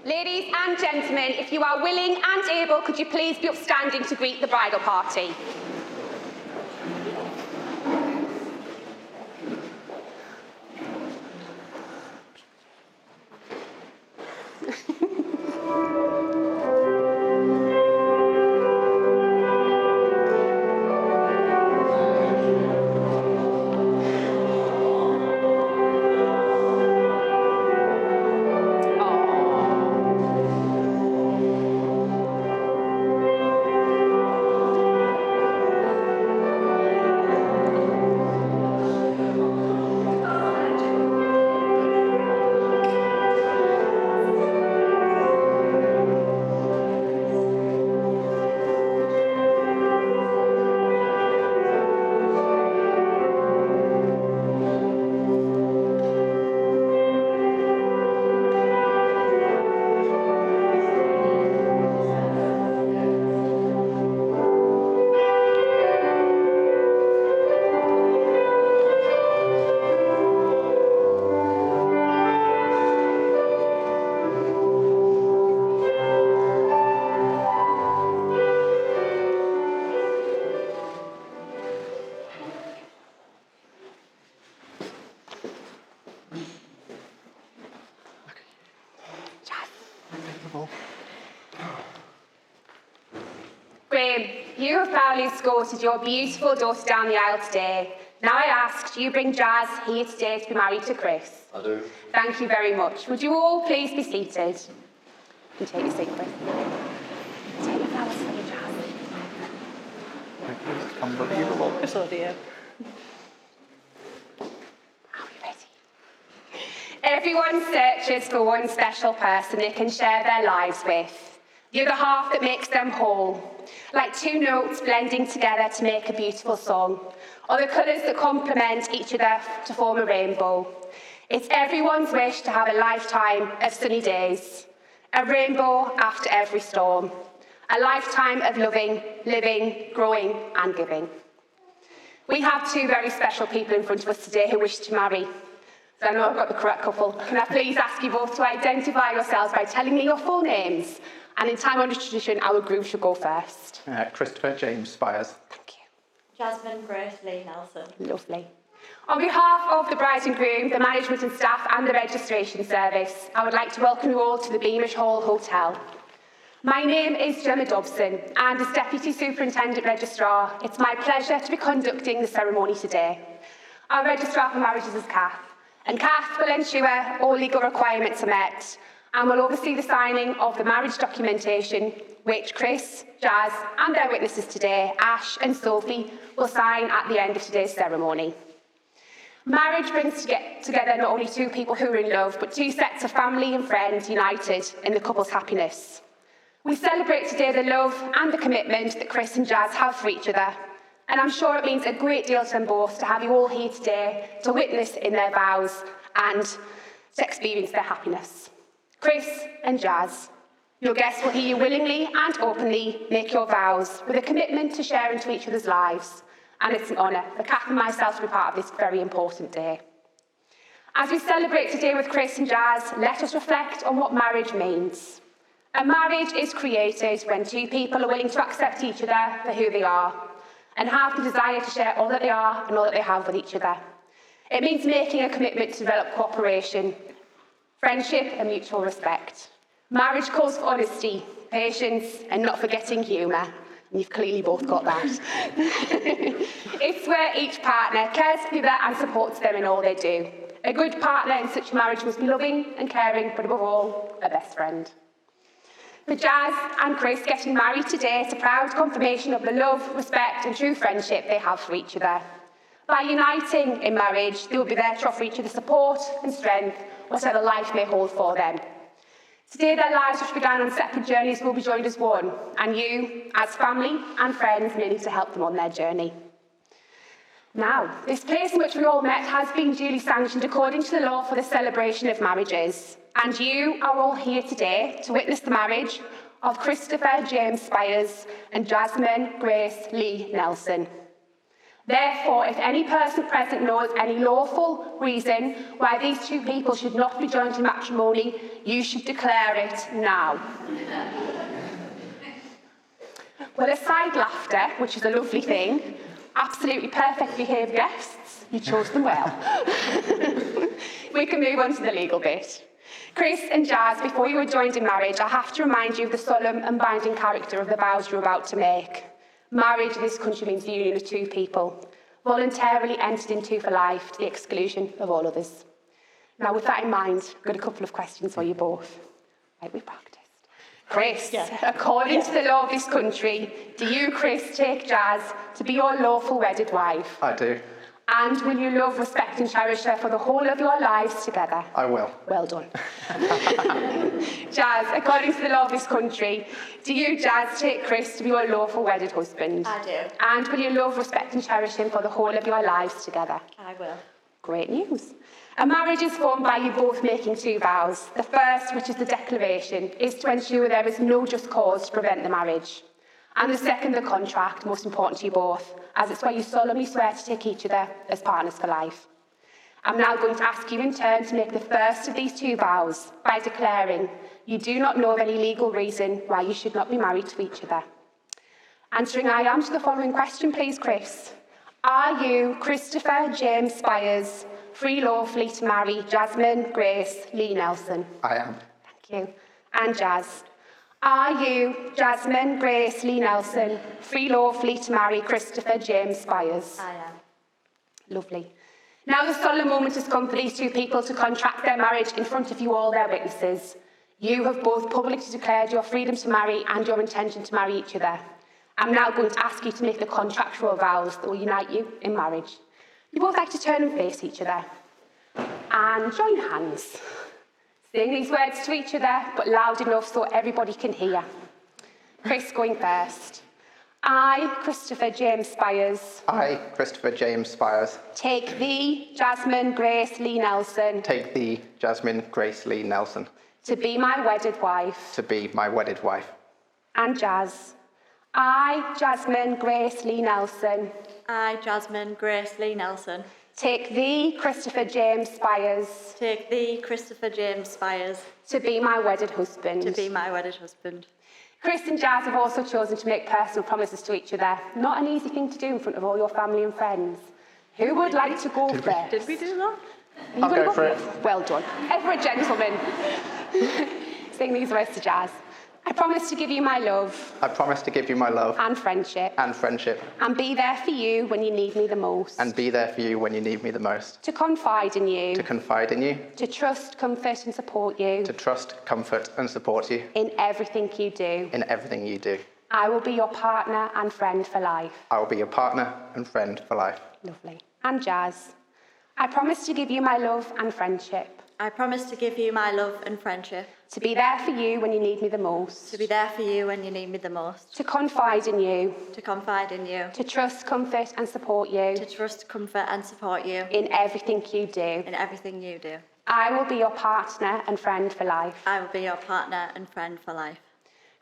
Ladies and gentlemen, if you are willing and able, could you please be upstanding to greet the bridal party? Graham, you have proudly escorted your beautiful daughter down the aisle today. Now I ask, do you bring Jazz here today to be married to Chris? I do. Thank you very much. Would you all please be seated? You take your seat, Chris. Take your flowers for you, Jazz. It's unbelievable. Yes, oh dear. Are we ready? Everyone searches for one special person they can share their lives with. The other half that makes them whole. Like two notes blending together to make a beautiful song. Or the colours that complement each other to form a rainbow. It's everyone's wish to have a lifetime of sunny days. A rainbow after every storm. A lifetime of loving, living, growing and giving. We have two very special people in front of us today who wish to marry. So I know I've got the correct couple. Can I please ask you both to identify yourselves by telling me your full names? And in time-honoured tradition, our groom should go first. Christopher James Spires. Thank you. Jasmine Grace Lee Nelson. Lovely. On behalf of the bride and groom, the management and staff and the registration service, I would like to welcome you all to the Beamish Hall Hotel. My name is Gemma Dobson, and as Deputy Superintendent Registrar, it's my pleasure to be conducting the ceremony today. Our Registrar for Marriages is Kath, and Kath will ensure all legal requirements are met and will oversee the signing of the marriage documentation, which Chris, Jazz and their witnesses today, Ash and Sophie, will sign at the end of today's ceremony. Marriage brings together not only two people who are in love, but two sets of family and friends united in the couple's happiness. We celebrate today the love and the commitment that Chris and Jazz have for each other, and I'm sure it means a great deal to them both to have you all here today to witness in their vows and to experience their happiness. Chris and Jazz, your guests will hear you willingly and openly make your vows with a commitment to share into each other's lives. And it's an honour for Kath and myself to be part of this very important day. As we celebrate today with Chris and Jazz, let us reflect on what marriage means. A marriage is created when two people are willing to accept each other for who they are and have the desire to share all that they are and all that they have with each other. It means making a commitment to develop cooperation, friendship and mutual respect. Marriage calls for honesty, patience and not forgetting humour. And you've clearly both got that. It's where each partner cares for the other and supports them in all they do. A good partner in such a marriage must be loving and caring, but above all, a best friend. For Jazz and Chris, getting married today is a proud confirmation of the love, respect and true friendship they have for each other. By uniting in marriage, they will be there to offer each other support and strength, whatever life may hold for them. Today, their lives, which began on separate journeys, will be joined as one, and you, as family and friends, may need to help them on their journey. Now, this place in which we all met has been duly sanctioned according to the law for the celebration of marriages, and you are all here today to witness the marriage of Christopher James Spires and Jasmine Grace Lee Nelson. Therefore, if any person present knows any lawful reason why these two people should not be joined in matrimony, you should declare it now. Well, aside laughter, which is a lovely thing, absolutely perfect behaved guests, you chose them well. We can move on to the legal bit. Chris and Jazz, before you were joined in marriage, I have to remind you of the solemn and binding character of the vows you're about to make. Marriage in this country means the union of two people, voluntarily entered into for life to the exclusion of all others. Now, with that in mind, I've got a couple of questions for you both. Right, we practiced. Chris, according to the law of this country, do you, Chris, take Jazz to be your lawful wedded wife? I do. And will you love, respect and cherish her for the whole of your lives together? I will. Well done. Jazz, according to the law of this country, do you, Jazz, take Chris to be your lawful wedded husband? I do. And will you love, respect and cherish him for the whole of your lives together? I will. Great news. A marriage is formed by you both making two vows. The first, which is the declaration, is to ensure there is no just cause to prevent the marriage. And the second, the contract, most important to you both, as it's where you solemnly swear to take each other as partners for life. I'm now going to ask you in turn to make the first of these two vows by declaring you do not know of any legal reason why you should not be married to each other. Answering I am to the following question, please, Chris. Are you, Christopher James Spires, free lawfully to marry Jasmine Grace Lee Nelson? I am. Thank you. And Jazz. Are you, Jasmine Grace Lee Nelson, free lawfully to marry Christopher James Spires? I am. Lovely. Now the solemn moment has come for these two people to contract their marriage in front of you all, their witnesses. You have both publicly declared your freedom to marry and your intention to marry each other. I'm now going to ask you to make the contractual vows that will unite you in marriage. You both like to turn and face each other and join hands. Saying these words to each other, but loud enough so everybody can hear. Chris going first. I, Christopher James Spires. I, Christopher James Spires. Take thee, Jasmine Grace Lee Nelson. Take thee, Jasmine Grace Lee Nelson. To be my wedded wife. To be my wedded wife. And Jazz. I, Jasmine Grace Lee Nelson. I, Jasmine Grace Lee Nelson. Take thee, Christopher James Spires. Take thee, Christopher James Spires. To be my wedded husband. To be my wedded husband. Chris and Jazz have also chosen to make personal promises to each other. Not an easy thing to do in front of all your family and friends. Who would like to go first? Did we do that? I'll go for it. Well done. Ever a gentleman. Sing these words to Jazz. I promise to give you my love. I promise to give you my love And friendship. and friendship And be there for you when you need me the most. and be there for you when you need me the most. To confide in you. To confide in you, To trust, comfort and support you. to trust, comfort and support you In everything you do. in everything you do. I will be your partner and friend for life. I will be your partner and friend for life. Lovely. And Jazz. I promise to give you my love and friendship. I promise to give you my love and friendship. To be there for you when you need me the most. To be there for you when you need me the most. To confide in you. To confide in you. To trust, comfort and support you. To trust, comfort and support you. In everything you do. In everything you do. I will be your partner and friend for life. I will be your partner and friend for life.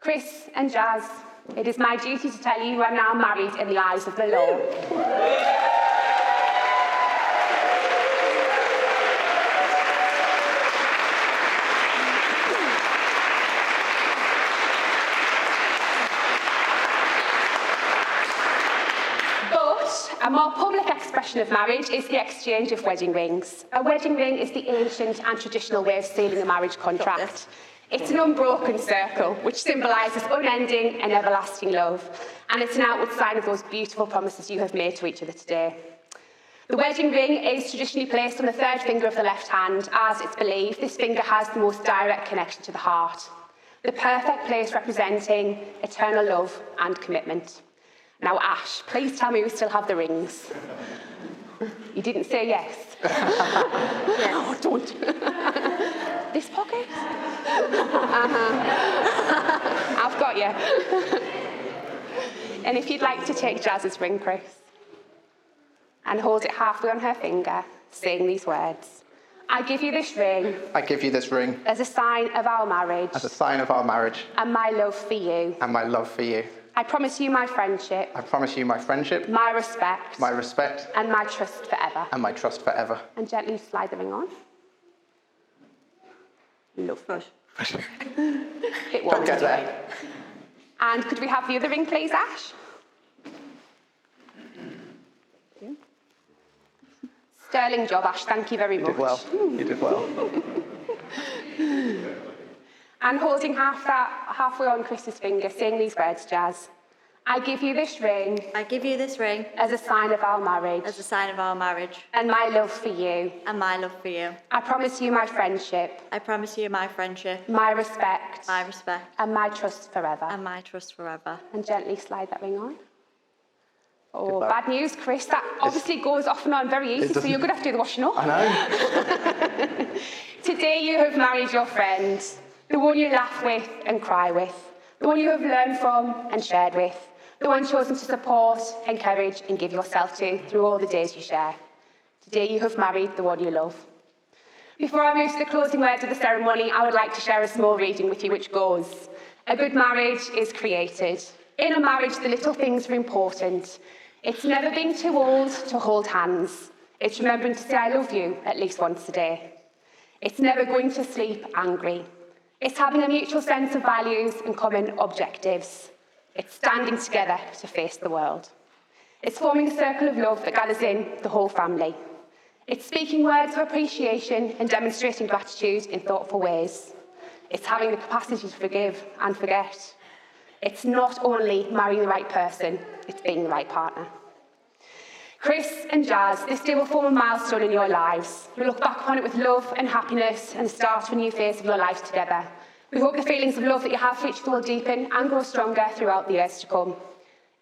Chris and Jazz, it is my duty to tell you are now married in the eyes of the law. A more public expression of marriage is the exchange of wedding rings. A wedding ring is the ancient and traditional way of sealing a marriage contract. It's an unbroken circle, which symbolises unending and everlasting love, and it's an outward sign of those beautiful promises you have made to each other today. The wedding ring is traditionally placed on the third finger of the left hand, as it's believed this finger has the most direct connection to the heart, the perfect place representing eternal love and commitment. Now, Ash, please tell me we still have the rings. You didn't say yes. Yes. Oh, don't. This pocket? I've got you. And if you'd like to take Jazz's ring, Chris, and hold it halfway on her finger, saying these words. I give you this ring I give you this ring as a sign of our marriage as a sign of our marriage and my love for you. and my love for you. I promise you my friendship, I promise you my friendship, my respect, my respect, and my trust forever. and my trust forever. And gently slide the ring on. Lovely. Push. It Don't won't get anyway. there. And could we have the other ring, please, Ash? Sterling job, Ash. Thank you very You much. did well. You did well. And holding halfway on Chris's finger, saying these words, Jazz. I give you this ring I give you this ring as a sign of our marriage as a sign of our marriage and my love for you. and my love for you. I promise you my friendship, I promise you my friendship, my respect, my respect, and my trust forever. and my trust forever. And gently slide that ring on. Oh, Good luck. bad news, Chris. That obviously goes off and on very easy, so you're going to have to do the washing up. I know. Today you have married your friend, the one you laugh with and cry with, the one you have learned from and shared with, the one chosen to support, encourage and give yourself to through all the days you share. Today you have married the one you love. Before I move to the closing words of the ceremony, I would like to share a small reading with you which goes, a good marriage is created. In a marriage, the little things are important. It's never being too old to hold hands. It's remembering to say I love you at least once a day. It's never going to sleep angry. It's having a mutual sense of values and common objectives. It's standing together to face the world. It's forming a circle of love that gathers in the whole family. It's speaking words of appreciation and demonstrating gratitude in thoughtful ways. It's having the capacity to forgive and forget. It's not only marrying the right person, it's being the right partner. Chris and Jazz, this day will form a milestone in your lives. You'll look back upon it with love and happiness and start a new phase of your lives together. We hope the feelings of love that you have for each other will deepen and grow stronger throughout the years to come.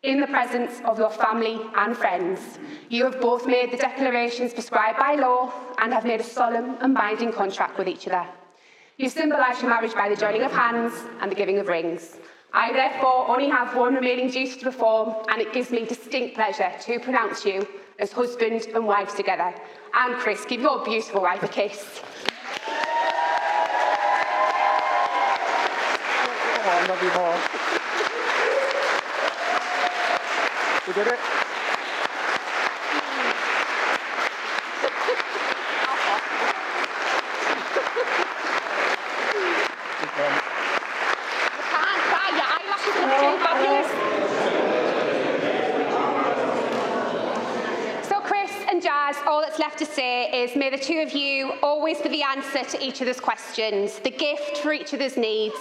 In the presence of your family and friends, you have both made the declarations prescribed by law and have made a solemn and binding contract with each other. You symbolise your marriage by the joining of hands and the giving of rings. I therefore only have one remaining duty to perform, and it gives me distinct pleasure to pronounce you as husband and wife together. And Chris, give your beautiful wife a kiss. Come on, love you more. We did it. So Chris and Jazz, all that's left to say is may the two of you always be the answer to each other's questions, the gift for each other's needs,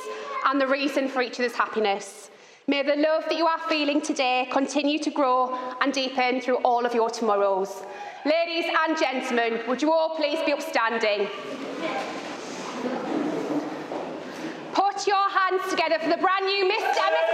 and the reason for each other's happiness. May the love that you are feeling today continue to grow and deepen through all of your tomorrows. Ladies and gentlemen, would you all please be upstanding? Put your hands together for the brand new Mr. and Mrs.